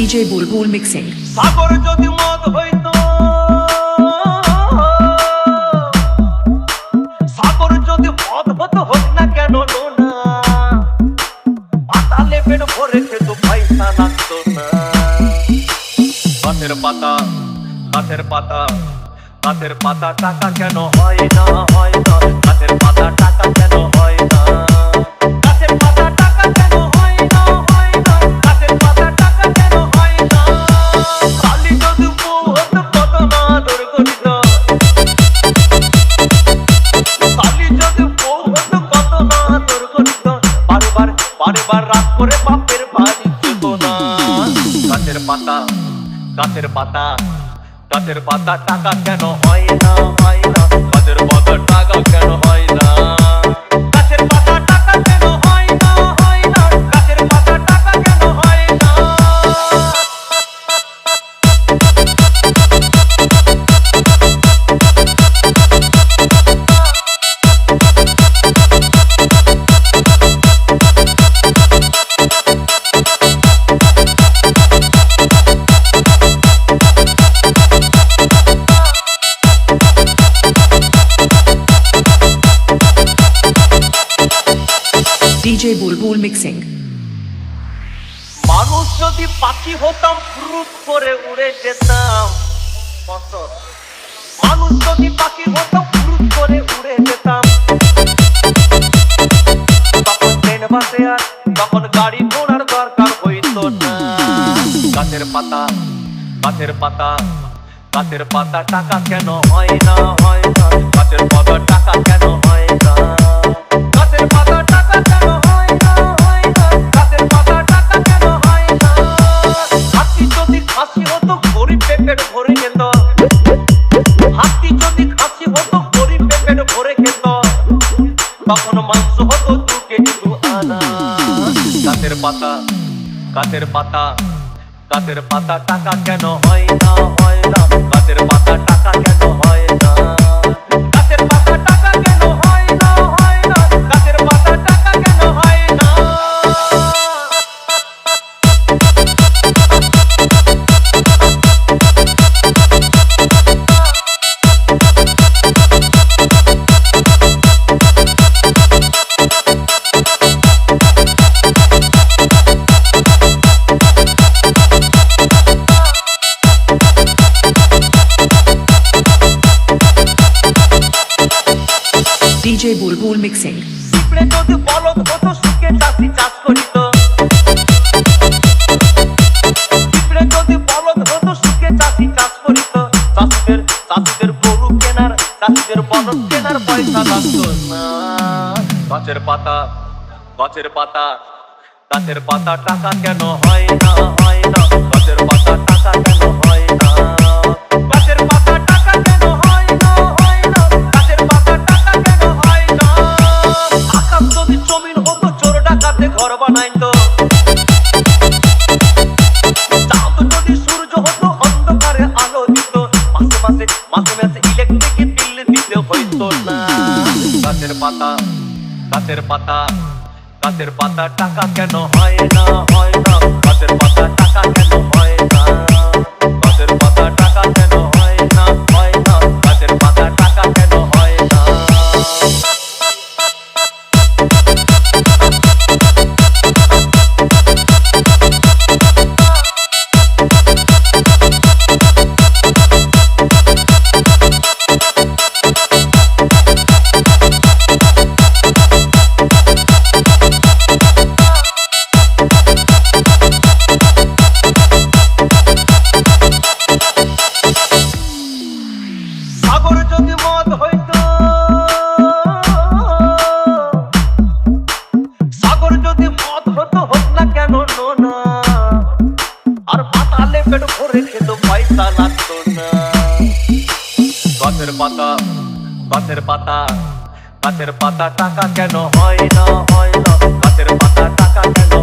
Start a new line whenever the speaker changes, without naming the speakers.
DJ Bulbul mixing.
সাগর যদি মদ হইতো, সাগর যদি মদ হতো হোক না কেন না, পাতালে পেট ভরে খেত পয়সা লাগতো না। গাছের পাতা, গাছের পাতা, গাছের পাতা টাকা কেন হয় না, হয় না। গাছের পাতা টাকা কেন হয় না, গাছের পাতা টাকা কেন হয় না, হয় না। গাছের পাতা টাকা কেন হয় না। কালি যদি বউ হতো কত না দুর্গঠিত, কালি যদি বউ হতো কত না দুর্গঠিত। বারবার বারবার রাত করে বাপের বাড়ি যেত না। গাছের পাতা, গাছের পাতা, গাছের পাতা টাকা কেন হয় না, হয় না। গাছের পাতা টাকা কেন হয় না, গাছের পাতা টাকা কেন হয় না, হয় না। গাছের পাতা টাকা কেন হয় না।
DJ Bulbul mixing.
মানুষ যদি পাখি হতাম ফুরুত করে উড়ে যেতাম। মানুষ যদি পাখি হতাম ফুরুত করে উড়ে যেতাম। তখন ট্রেন বাসে আর তখন গাড়ি ঘোড়ার দরকার হইতো না। গাছের পাতা, গাছের পাতা, গাছের পাতা টাকা কেন হয় না, হয় না। গাছের পাতা টাকা কেন হয় না, গাছের পাতা টাকা কেন হয় না, হয় না। গাছের পাতা টাকা কেন হয় না। হাতি যদি খাসি হতো গরিব পেট ভরে খেত, হাতি যদি খাসি হতো গরিব পেট ভরে খেত। তখন মাংস হতো 2 কেজি 2 আনা। গাছের পাতা, গাছের পাতা, গাছের পাতা টাকা কেন হয় না, হয় না। গাছের পাতা টাকা কেন হয় না, গাছের পাতা টাকা কেন হয় না, হয় না। গাছের পাতা টাকা কেন হয় না।
DJ Bulbul mixing.
পিঁপড়ে যদি বলদ হতো সুখে চাষি চাষ করিত, পিঁপড়ে যদি বলদ হতো সুখে চাষি চাষ করিত। চাষিদের, চাষিদের গরু কেনার, চাষিদের বলদ কেনার পয়সা লাগতো না। গাছের পাতা, গাছের পাতা, গাছের পাতা টাকা কেন হয় না, হয় না। গাছের পাতা টাকা কেন হয় না, গাছের পাতা টাকা কেন হয় না, হয় না। গাছের পাতা টাকা কেন হয় না। আকাশ যদি জমিন হতো চোর ডাকাতে ঘর বানাইতো, চাঁদ যদি সূর্য হতো অন্ধকারে আলো দিত। মাসে মাসে, মাসে মাসে ইলেকট্রিক বিল দিতে হইতো না। গাছের পাতা, গাছের পাতা, গাছের পাতা টাকা কেন হয় না, হয় না। গাছের পাতা টাকা কেন হয় না, গাছের পাতা টাকা কেন হয় না, হয় না। গাছের পাতা টাকা কেন হয় না। সাগর যদি মদ হইতো, সাগর যদি মদ হতো হোক না কেন না। আর পাতালে পেট ভরে খেত পয়সা লাগতো না। গাছের পাতা, গাছের পাতা, গাছের পাতা টাকা কেন হয় না, হয় না। গাছের পাতা টাকা কেন